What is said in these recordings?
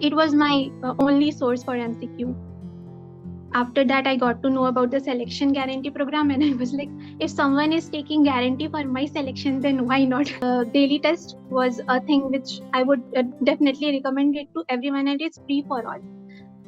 It was my only source for MCQ. After that, I got to know about the selection guarantee program, and I was like, if someone is taking guarantee for my selection, then why not? Daily test was a thing which I would definitely recommend it to everyone, and it's free for all.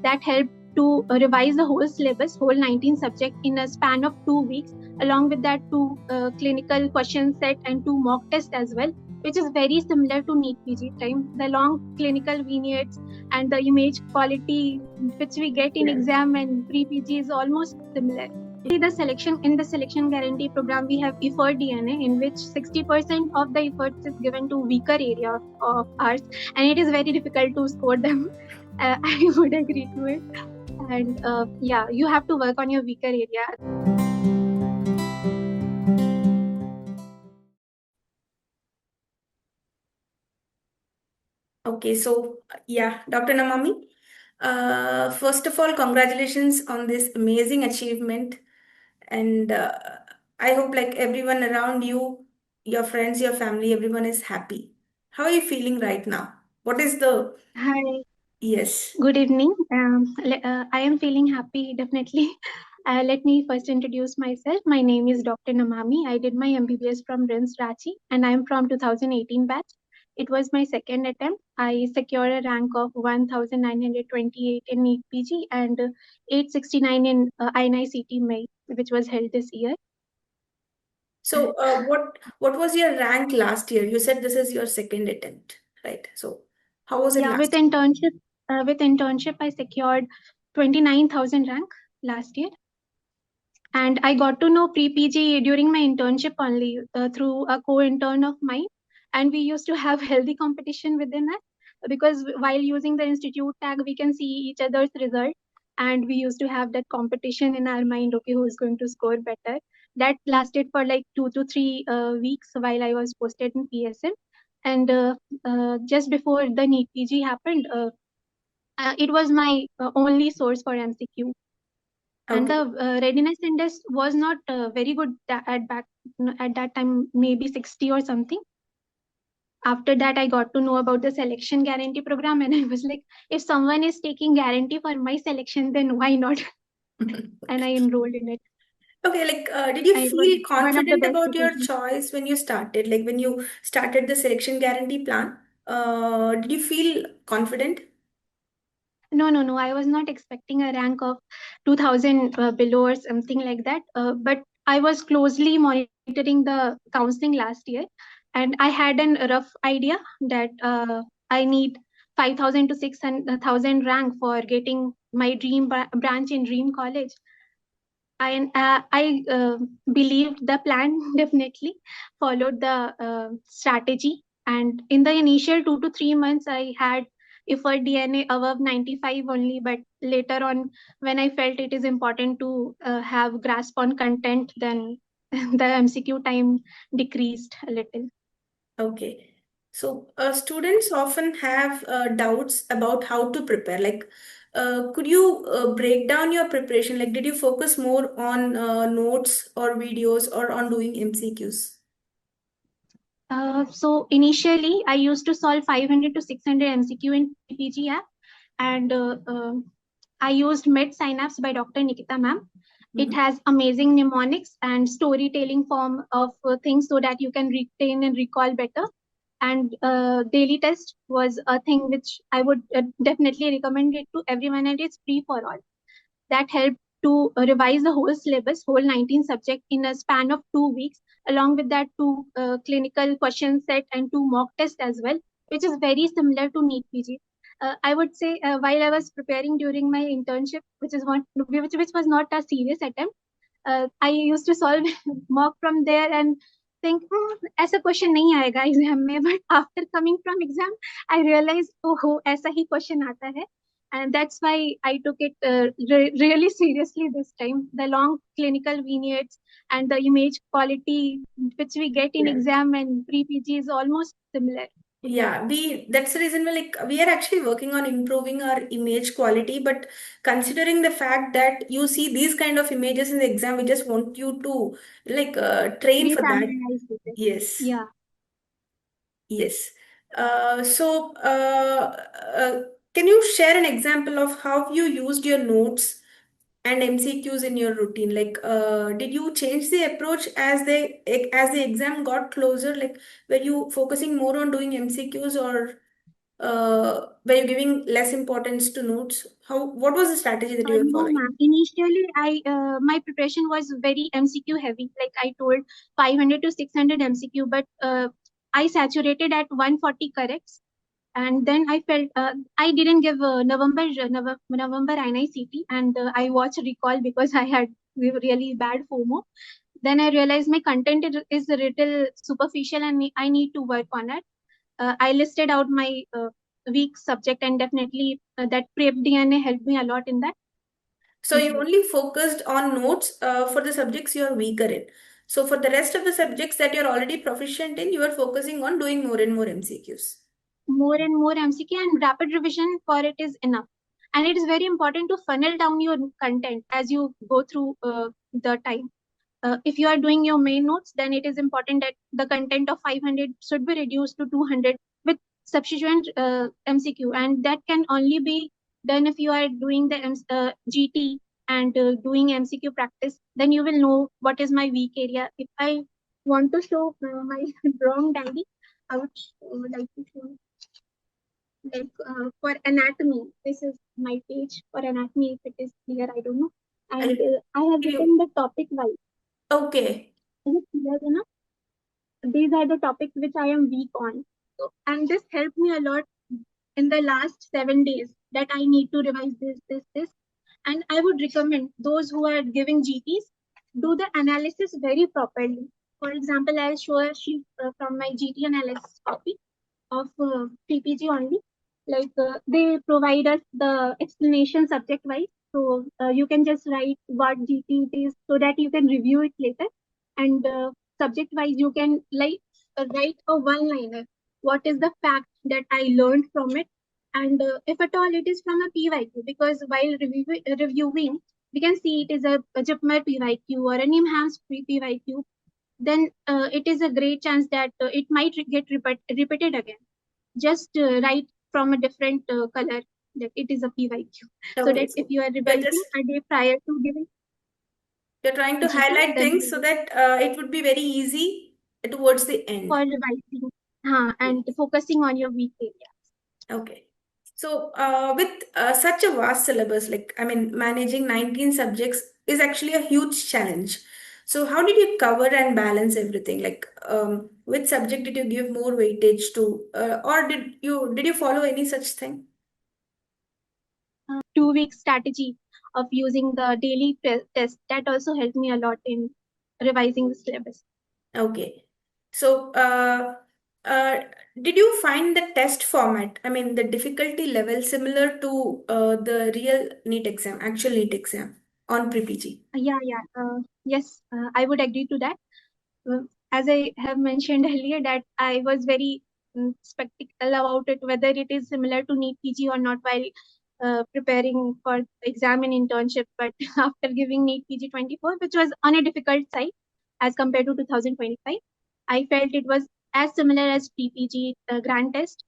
That helped to revise the whole syllabus, whole 19 subject in a span of 2 weeks. Along with that, 2 clinical question set and 2 mock tests as well, which is very similar to NEET PG time. The long clinical vignettes and the image quality which we get in exam and pre-PG is almost similar. The selection guarantee program, we have effort DNA, in which 60% of the efforts is given to weaker area of ours, and it is very difficult to score them. I would agree to it. And yeah, you have to work on your weaker area. Okay, so yeah, Dr. Namami, first of all, congratulations on this amazing achievement. And I hope like everyone around you, your friends, your family, everyone is happy. How are you feeling right now? What is the, Hi, yes. good evening. I am feeling happy, definitely. Let me first introduce myself. My name is Dr. Namami. I did my MBBS from RIMS Ranchi, and I am from 2018 batch. It was my second attempt. I secured a rank of 1928 in NEET PG and 869 in INICET May, which was held this year. So what was your rank last year? You said this is your second attempt, right? So how was it Yeah, last with internship, I secured 29,000 rank last year. And I got to know pre-PG during my internship only through a co-intern of mine. And we used to have healthy competition within us because while using the institute tag, we can see each other's result. And we used to have that competition in our mind, okay, who is going to score better. That lasted for like 2 to 3 weeks while I was posted in PSM. And just before the NEET PG happened, it was my only source for MCQ, and Okay. the readiness index was not very good at that time, maybe 60 or something. After that, I got to know about the selection guarantee program, and I was like, if someone is taking guarantee for my selection, then why not? And I enrolled in it. Okay, like, did you And it was feel one of the confident best about your decisions. choice when you started? Like, when you started the selection guarantee plan, did you feel confident? No. I was not expecting a rank of 2000 below or something like that. But I was closely monitoring the counseling last year, and I had a rough idea that I need 5,000 to 6,000 rank for getting my dream branch in dream college. I believed the plan, definitely followed the strategy. And in the initial 2 to 3 months, I had effort DNA above 95 only. But later on, when I felt it is important to have grasp on content, then the MCQ time decreased a little. Okay. So, students often have doubts about how to prepare. Like, could you break down your preparation? Like, did you focus more on notes or videos or on doing MCQs? So initially, I used to solve 500 to 600 MCQ in PG app, and I used Med Synapse by Dr. Nikita ma'am. It Mhm. has amazing mnemonics and storytelling form of things so that you can retain and recall better. And daily test was a thing which I would definitely recommend it to everyone, and it's free for all. That helped to revise the whole syllabus, whole 19 subject in a span of 2 weeks. Along with that, 2 clinical question set and 2 mock tests as well, which is very similar to NEET PG. I would say while I was preparing during my internship, which was not a serious attempt, I used to solve mock from there and think, ऐसा question नहीं आएगा exam में, but after coming from exam I realized, oh, ऐसा ही question आता है. And that's why I took it really seriously this time. The long clinical vignettes and the image quality which we get in Yeah. exam and pre-PG is almost similar. Yeah, we that's the reason we are actually working on improving our image quality, but considering the fact that you see these kind of images in the exam, we just want you to train We for that. familiarize with it. Yes. Yeah. Yes. So, can you share an example of how you used your notes and MCQs in your routine? Like, did you change the approach as the exam got closer? Like, were you focusing more on doing MCQs, or were you giving less importance to notes? What was the strategy that you were No, following? ma'am. Initially, I my preparation was very MCQ heavy. Like I told, 500 to 600 MCQ, but I saturated at 140 corrects, and then I felt I didn't give November INICET, and I watched recall because I had really bad FOMO. Then I realized my content is a little superficial, and I need to work on it. I listed out my weak subject, and definitely that prep DNA helped me a lot in that. So you only focused on notes for the subjects you are weaker in. So for the rest of the subjects that you're already proficient in, you are focusing on doing more and more MCQs. More and more MCQ and rapid revision for it is enough. And it is very important to funnel down your content as you go through the time. If you are doing your main notes, then it is important that the content of 500 should be reduced to 200 with subsequent MCQ. And that can only be done if you are doing the GT and doing MCQ practice. Then you will know what is my weak area. If I want to show my wrong diary, I would like to show like for anatomy. This is my page for anatomy. If it is clear, I don't know. And And I have you, written the topic wise. okay. Is it clear enough? These are the topics which I am weak on. So, and this helped me a lot in the last 7 days that I need to revise this. And I would recommend those who are giving GTs do the analysis very properly. For example, I'll show a sheet from my GT analysis copy of PPG only. Like they provide us the explanation subject wise. So you can just write what GT it is so that you can review it later. And subject wise, you can like write a one liner. What is the fact that I learned from it? And if at all it is from a PYQ, because while reviewing, we can see it is a JIPMER PYQ or a NIMHAMS PYQ, then it is a great chance that it might repeated again. Just write from a different color that it is a PYQ, so Okay. that if So you are you're just revising a day prior to giving you're trying to GT, highlight then things so that it would be very easy towards the for end. revising and Yes. focusing on your weak area. Okay. So, with such a vast syllabus, like, I mean, managing 19 subjects is actually a huge challenge. So, how did you cover and balance everything? Like, which subject did you give more weightage to, or did you follow any such thing? 2 week strategy of using the daily test that also helped me a lot in revising the syllabus. Okay. So, uh, did you find the test format, I mean, the difficulty level similar to the real NEET exam, actual NEET exam on pre-PG? Yes, I would agree to that. As I have mentioned earlier, that I was very skeptical about it, whether it is similar to NEET PG or not, while preparing for exam and internship. But after giving NEET PG 24, which was on a difficult side as compared to 2025, I felt it was as similar as PPG grant test.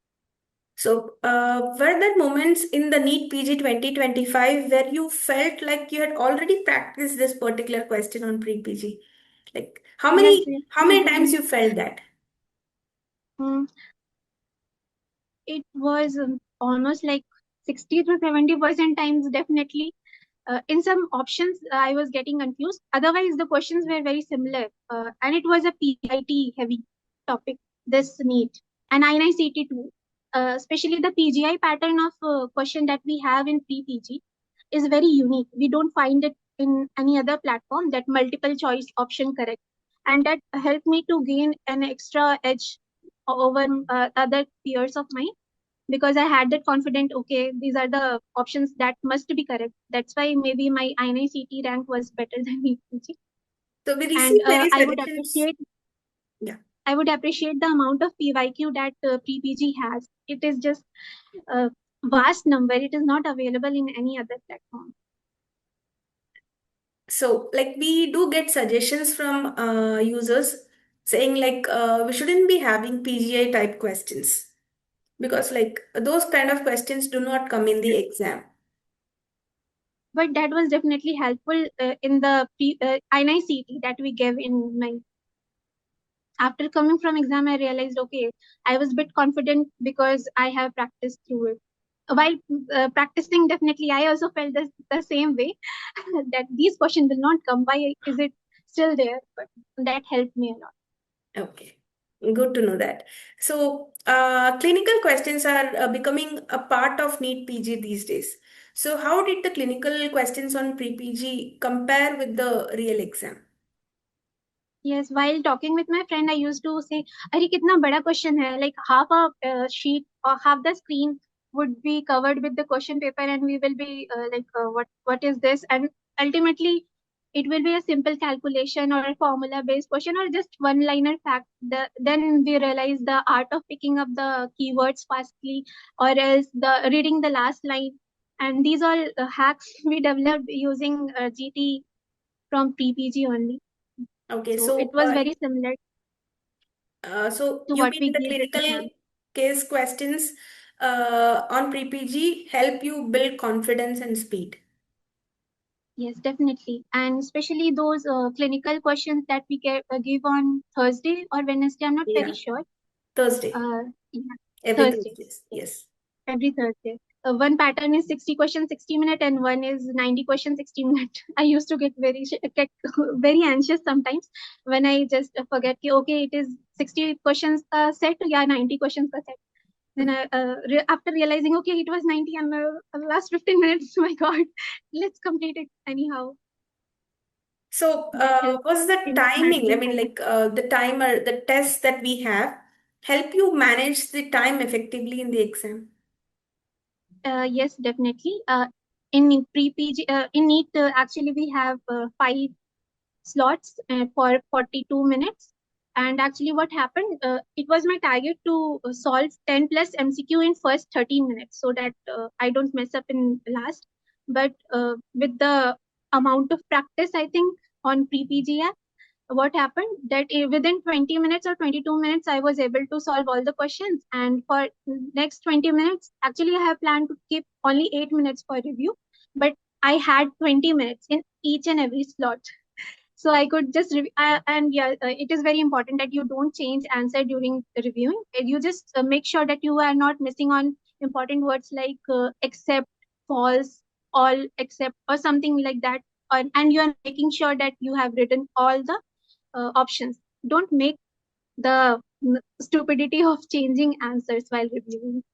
So, were there moments in the NEET PG 2025 where you felt like you had already practiced this particular question on pre-PG? Like, how Yes, many yes, how many times you felt that? mm, it was almost like 60 to 70% times, definitely. In some options, I was getting confused. Otherwise, the questions were very similar, and it was a PIT heavy topic. This NEET and INICET too. Especially the PGI pattern of question that we have in pre-PG is very unique. We don't find it in any other platform. That multiple choice option correct, and that helped me to gain an extra edge over other peers of mine, because I had that confident, okay, these are the options that must be correct. That's why maybe my INICET rank was better than EPG. So we And received many suggestions. Yeah. I would appreciate the amount of PYQ that pre-PG has. It is just a vast number. It is not available in any other platform. So, like, we do get suggestions from users. saying like we shouldn't be having PGI type questions because like those kind of questions do not come in the exam. But that was definitely helpful in the INICET that we gave in my. After coming from exam, I realized, okay, I was a bit confident because I have practiced through it. While practicing, definitely, I also felt the same way that these questions will not come. Why is it still there? But that helped me a lot. Okay, good to know that. So, clinical questions are becoming a part of NEET PG these days. So, how did the clinical questions on pre-PG compare with the real exam? Yes, while talking with my friend, I used to say, "Arey, kitna bada question hai?" Like half a sheet or half the screen would be covered with the question paper, and we will be what is this? And ultimately, it will be a simple calculation or a formula-based question or just one-liner fact. Then we realize the art of picking up the keywords fastly, or else the reading the last line. And these all hacks we developed using GT from PPG only. Okay, So it so was very similar to you what mean we the gave in clinical exam. case questions on pre-PG help you build confidence and speed? Yes, definitely. And especially those clinical questions that we give on Thursday or Wednesday, I'm not very Yeah, sure. Thursday, Uh, yeah, every Thursday. Thursdays. Yes, Yes. every Thursday. One pattern is 60 questions, 60 minute, and one is 90 questions, 60 minute. I used to get very anxious sometimes when I just forget, ki, okay, it is 60 questions ka set, yeah, 90 questions ka set. Then after realizing, okay, it was 90 and last 15 minutes, my God, let's complete it anyhow. So, That helps was the in timing, I managing mean, time. like the timer, the tests that we have, help you manage the time effectively in the exam? Yes, definitely. In pre-PG, in NEET, actually we have 5 slots for 42 minutes. And actually what happened, it was my target to solve 10 plus MCQ in first 13 minutes so that I don't mess up in last. But with the amount of practice, I think on pre-PG, what happened that within 20 minutes or 22 minutes I was able to solve all the questions, and for next 20 minutes actually I have planned to keep only 8 minutes for review, but I had 20 minutes in each and every slot, so I could just and yeah, it is very important that you don't change answer during reviewing. You just make sure that you are not missing on important words like except, false, all, except, or something like that, and you are making sure that you have written all the options. Don't make the stupidity of changing answers while reviewing.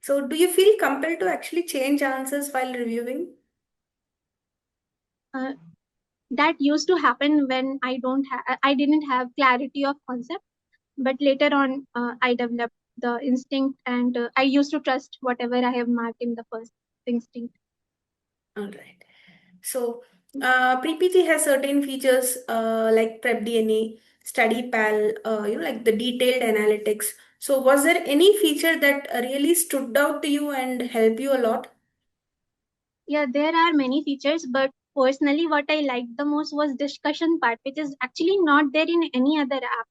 So, do you feel compelled to actually change answers while reviewing? Uh, that used to happen when I didn't have clarity of concept, but later on I developed the instinct, and I used to trust whatever I have marked in the first instinct. All right. So, PPT has certain features like Prep DNA, Study Pal, like the detailed analytics. So, was there any feature that really stood out to you and helped you a lot? Yeah, there are many features, but personally, what I liked the most was discussion part, which is actually not there in any other app.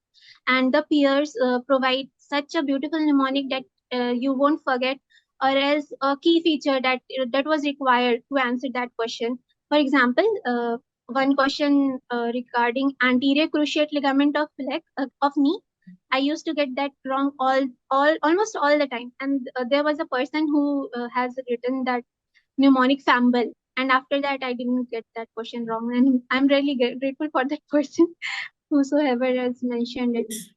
And the peers provide such a beautiful mnemonic that you won't forget, or else a key feature that was required to answer that question. For example, one question regarding anterior cruciate ligament of leg of knee. I used to get that wrong all almost all the time, and there was a person who has written that mnemonic fumble. And after that, I didn't get that question wrong. And I'm really grateful for that person, whosoever has mentioned it. Yes.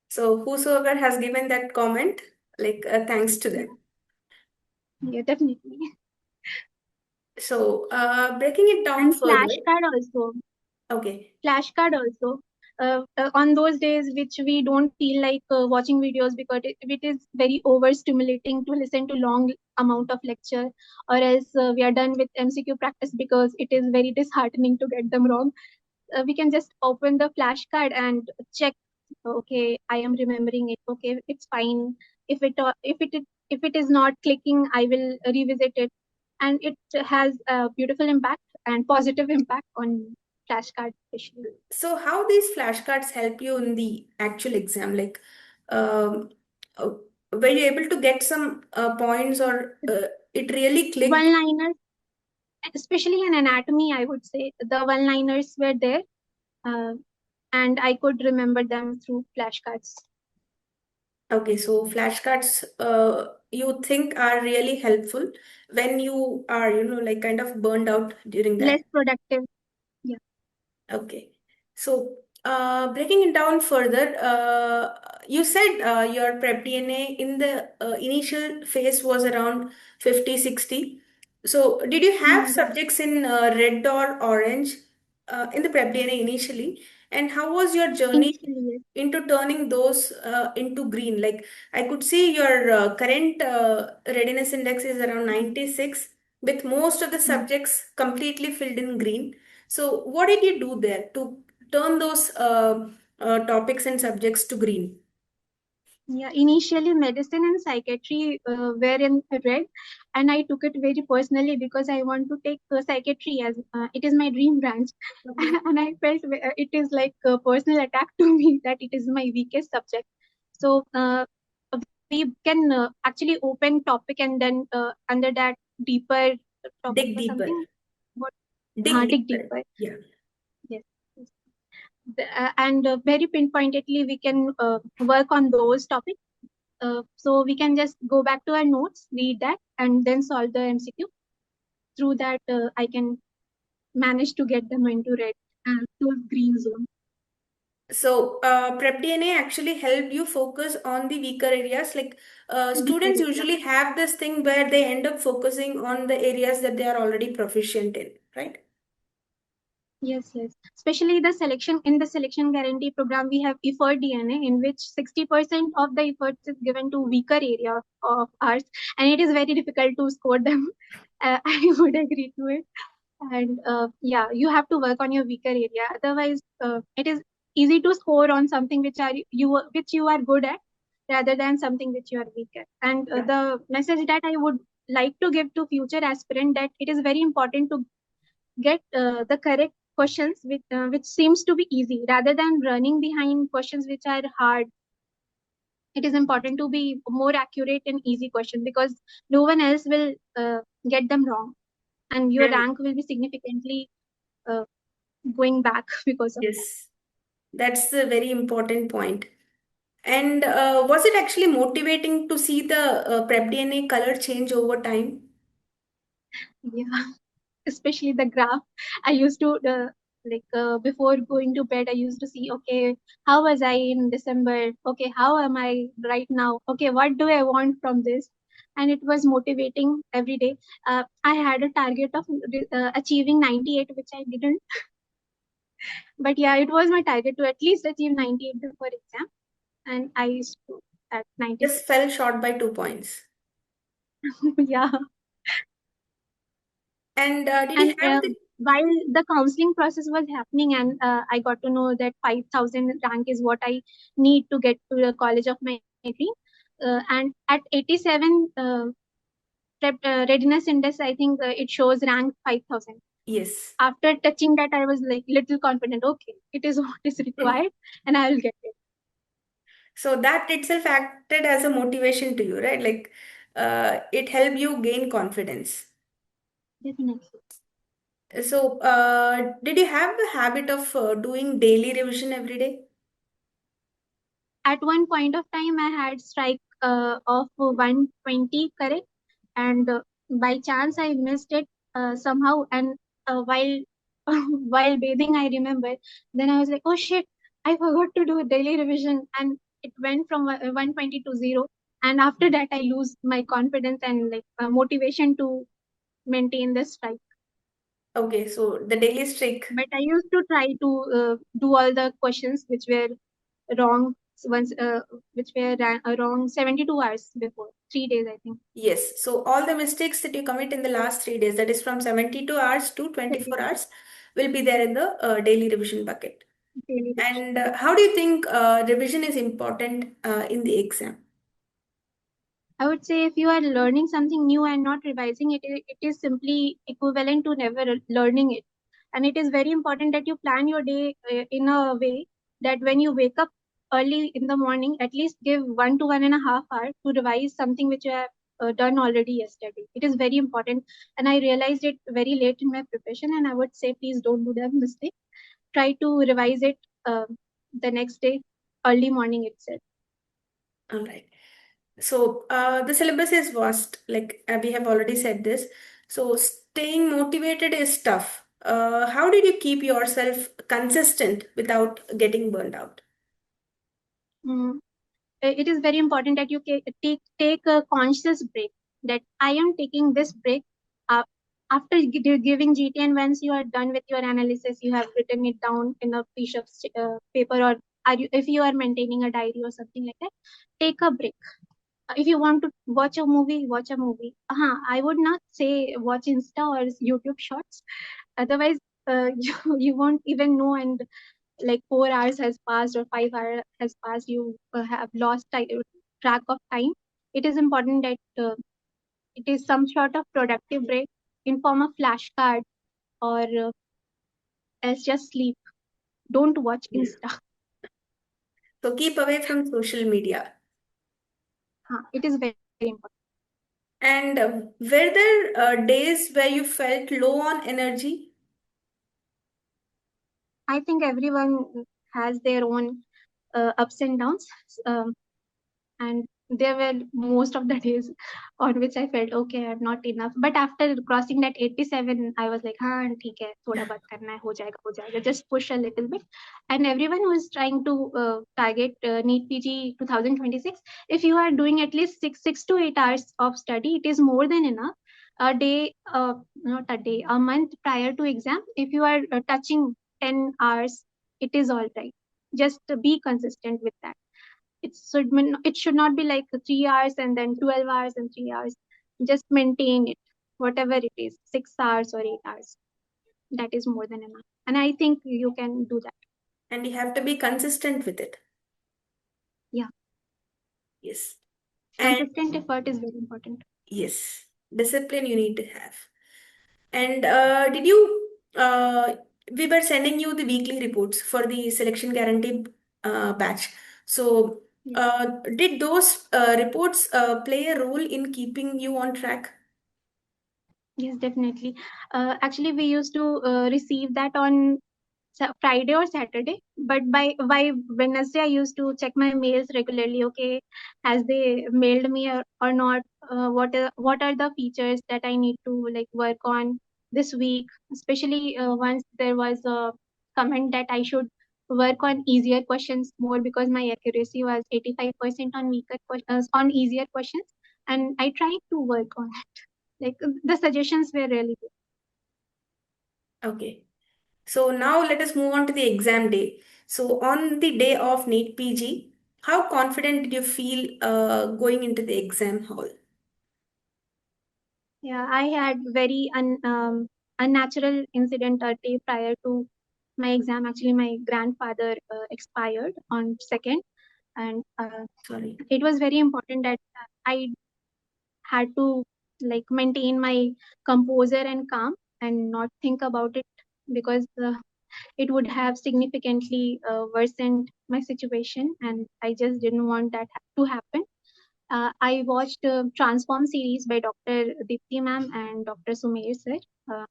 So, whosoever has given that comment, like thanks to them. Yeah, definitely. So, breaking it down And further, okay. flashcard also. On those days which we don't feel like watching videos because it is very overstimulating to listen to long amount of lecture, or else we are done with MCQ practice because it is very disheartening to get them wrong. We can just open the flashcard and check, okay, I am remembering it, okay, it's fine. If it is not clicking, I will revisit it, and it has a beautiful impact and positive impact on me. flashcards especially. So how these flashcards help you in the actual exam? Like, um, uh, were you able to get some points, or it really clicked? One-liners, especially in anatomy, I would say the one-liners were there, uh, and I could remember them through flashcards. Okay, so flashcards, you think are really helpful when you are, like kind of burned out during Less that. productive. Yeah. Okay. So, breaking it down further, you said your prep DNA in the initial phase was around 50, 60. So, did you have Yeah. subjects in red or orange in the prep DNA initially? And how was your journey Initially, yes. into turning those into green? Like, I could see your current readiness index is around 96, with most of the Yeah. subjects completely filled in green. So, what did you do there to turn those topics and subjects to green? Yeah, initially medicine and psychiatry were in red, and I took it very personally because I want to take psychiatry as it is my dream branch, Okay. and I felt it is like a personal attack to me that it is my weakest subject. So we can actually open topic and then under that deeper topic Dig or deeper. something. What? Dig Dig deeper. deeper. Yeah. Yes. And very pinpointedly we can work on those topics. So we can just go back to our notes, read that, and then solve the MCQ. Through that, I can manage to get them into red and to green zone. So, Prep DNA actually helped you focus on the weaker areas. Like, students Because, yeah. usually have this thing where they end up focusing on the areas that they are already proficient in, right? Yes, yes. Especially the selection in the selection guarantee program, we have effort DNA in which 60% of the effort is given to weaker area of ours, and it is very difficult to score them. I would agree to it. And yeah, you have to work on your weaker area. Otherwise, it is easy to score on something which you are good at, rather than something which you are weak at. And Yeah. the message that I would like to give to future aspirant, that it is very important to get the correct questions which seems to be easy, rather than running behind questions which are hard. It is important to be more accurate in easy questions, because no one else will get them wrong, and your Then, rank will be significantly uh, going back because of that. yes, that's the very important point. And was it actually motivating to see the Prep DNA color change over time? Yeah, especially the graph. I used to before going to bed, I used to see, okay, how was I in December? Okay, how am I right now? Okay, what do I want from this? And it was motivating every day. I had a target of achieving 98, which I didn't. But yeah, it was my target to at least achieve 98 before exam, and I used to at Just 96. fell short by 2 points. Yeah. And did you And have the while the counseling process was happening, and I got to know that 5,000 rank is what I need to get to the college of my dream. And at 87 readiness index, I think it shows rank 5,000. yes? After touching that, I was like little confident. Okay, it is what is required, and I will get it. So that itself acted as a motivation to you, right? Like, it helped you gain confidence. Definitely. So, did you have the habit of doing daily revision every day? At one point of time, I had strike of 120 correct, and by chance I missed it somehow. And while while bathing, I remember. Then I was like, oh shit, I forgot to do a daily revision, and it went from 120 to zero. And after that, I lose my confidence and like motivation to maintain the strike. Okay, so the daily streak. But I used to try to do all the questions which were wrong once, which were wrong 72 hours before, 3 days, I think. Yes. So all the mistakes that you commit in the last 3 days, that is from 72 hours to 24 Daily hours, will be there in the daily revision bucket. revision. And how do you think revision is important in the exam? I would say if you are learning something new and not revising it, it is simply equivalent to never learning it. And it is very important that you plan your day in a way that when you wake up early in the morning, at least give 1 to 1.5 hours to revise something which you have done already yesterday. It is very important. And I realized it very late in my preparation. And I would say, please don't do that mistake. Try to revise it the next day, early morning itself. All right. So the syllabus is vast, like we have already said this. So staying motivated is tough. How did you keep yourself consistent without getting burned out? Mm. It is very important that you take a conscious break. That I am taking this break uh, after giving GT, and once you are done with your analysis, you have written it down in a piece of paper, or if you are maintaining a diary or something like that, take a break. If you want to watch a movie, watch a movie. I would not say watch Insta or YouTube shorts. Otherwise, you won't even know, and like 4 hours has passed or 5 hours has passed, you have lost track of time. It is important that it is some sort of productive break in form of flashcard, or else just sleep. Don't watch Yeah. Insta. So keep away from social media. It is very important. And were there days where you felt low on energy? I think everyone has their own ups and downs. Um, and there were most of the days on which I felt okay, I'm not enough. But after crossing that 87, I was like, हाँ ठीक है, थोड़ा बहुत करना है, हो जाएगा, just push a little bit. And everyone who is trying to target NEET PG 2026, if you are doing at least 6 to 8 hours of study, it is more than enough. A day, not a day, a month prior to exam, if you are touching 10 hours, it is all right. Just be consistent with that. It should not be like 3 hours and then 12 hours and 3 hours. Just maintain it, whatever it is, 6 hours or 8 hours. That is more than enough. And I think you can do that. And you have to be consistent with it. Yeah. Yes. And Consistent effort is very important. yes, discipline you need to have. And did you, we were sending you the weekly reports for the selection guarantee batch. So, Yeah. did those reports play a role in keeping you on track? Yes, definitely. Actually, we used to receive that on Friday or Saturday, but by Wednesday I used to check my mails regularly. Okay, has they mailed me or not? What are the features that I need to like work on this week? Especially once there was a comment that I should work on easier questions more, because my accuracy was 85% on weaker questions, on easier questions, and I tried to work on it. Like the suggestions were really good. Okay. So now let us move on to the exam day. So on the day of NEET PG, how confident did you feel going into the exam hall? Yeah, I had very unnatural incident a day prior to my exam. Actually, my grandfather expired on second, and Sorry. it was very important that I had to like maintain my composure and calm and not think about it, because it would have significantly worsened my situation, and I just didn't want that to happen. I watched Transform series by Dr. Dipti ma'am and Dr. Sumer sir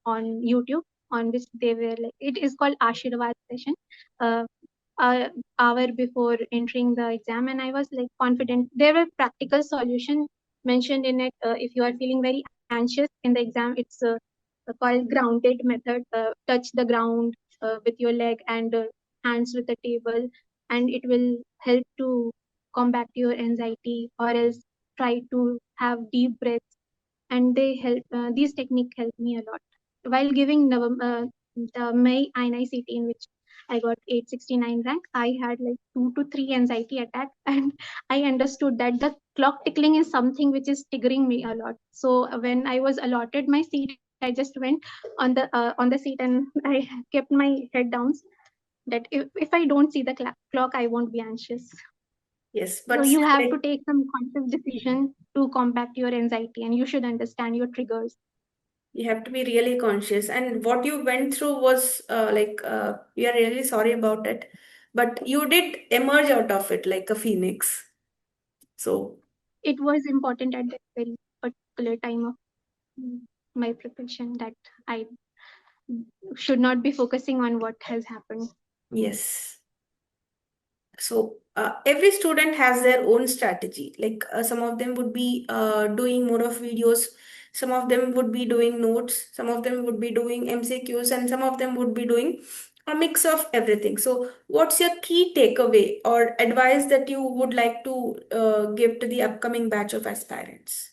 on YouTube, on which they were like, it is called Ashirwad session, uh, hour before entering the exam, and I was like confident. There were practical solution mentioned in it. If you are feeling very anxious in the exam, it's called grounded method. Touch the ground with your leg and hands with the table, and it will help to combat your anxiety, or else try to have deep breaths. And they help, these technique helped me a lot while giving the May INICET, in which I got 869 rank. I had like 2 to 3 anxiety attacks, and I understood that the clock tickling is something which is triggering me a lot. So when I was allotted my seat, I just went on the seat and I kept my head down, that if I don't see the clock, I won't be anxious. Yes, So but you still, have to like, take some conscious decision to combat your anxiety, and you should understand your triggers. You have to be really conscious. And what you went through was we are really sorry about it, but you did emerge out of it like a phoenix. So, It was important at that very particular time of my profession that I should not be focusing on what has happened. yes. So every student has their own strategy. Some of them would be doing more of videos, some of them would be doing notes, some of them would be doing MCQs, and some of them would be doing a mix of everything. So, what's your key takeaway or advice that you would like to give to the upcoming batch of aspirants?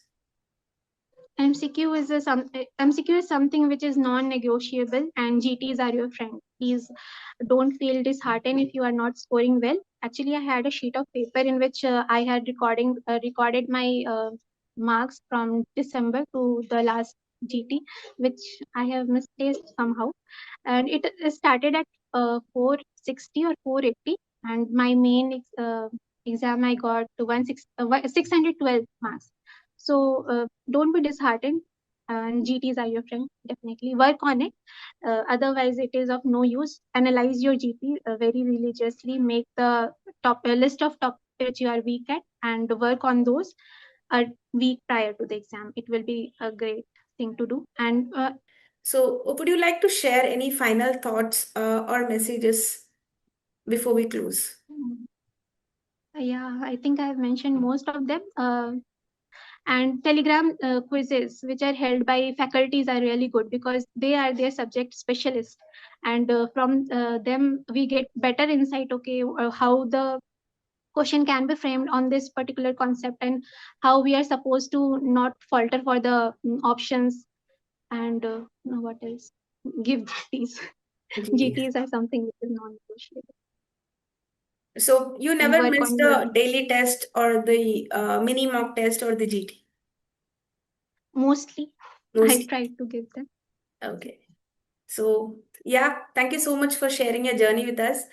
MCQ is something which is non-negotiable, and GTs are your friend. Please don't feel disheartened if you are not scoring well. Actually, I had a sheet of paper in which I had recorded my marks from December to the last GT, which I have misplaced somehow, and it started at 460 or 480, and my main exam I got to 612 marks. So don't be disheartened, and GTs are your friend. Definitely work on it. Otherwise, it is of no use. Analyze your GP very religiously. Make the top list of topics which you are weak at, and work on those a week prior to the exam. It will be a great thing to do. And So, would you like to share any final thoughts or messages before we close? yeah, I think I've mentioned most of them. And Telegram quizzes, which are held by faculties, are really good because they are their subject specialists, and from them we get better insight. Okay, how the question can be framed on this particular concept, and how we are supposed to not falter for the options, and what else? Give GTs. GTs. GTs are something which is non-negotiable, So you and never work missed on your the GT. daily test or the mini mock test or the GT? Mostly, I Mostly. try to give them. Okay. So yeah, thank you so much for sharing your journey with us.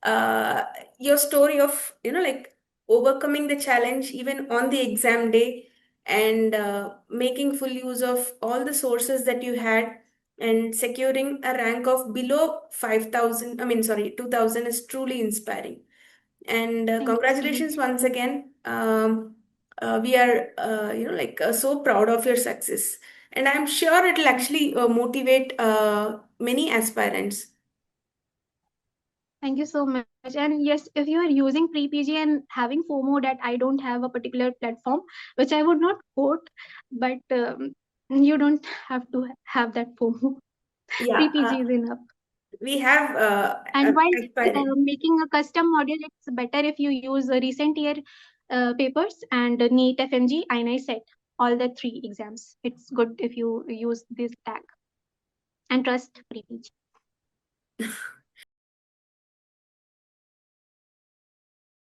Uh, your story of, overcoming the challenge even on the exam day, and making full use of all the sources that you had, and securing a rank of below 5,000, I mean, sorry, 2,000, is truly inspiring. And Thank you so congratulations much. once again. We are, so proud of your success, and I'm sure it'll actually motivate many aspirants. Thank you so much. And yes, if you are using pre PG and having FOMO that I don't have a particular platform, which I would not quote, but you don't have to have that FOMO. Yeah, Pre PG is enough. we have And while aspiring. making a custom module, it's better if you use recent year papers and NEET, FMG, INICET, all the three exams. It's good if you use this tag and trust pre PG.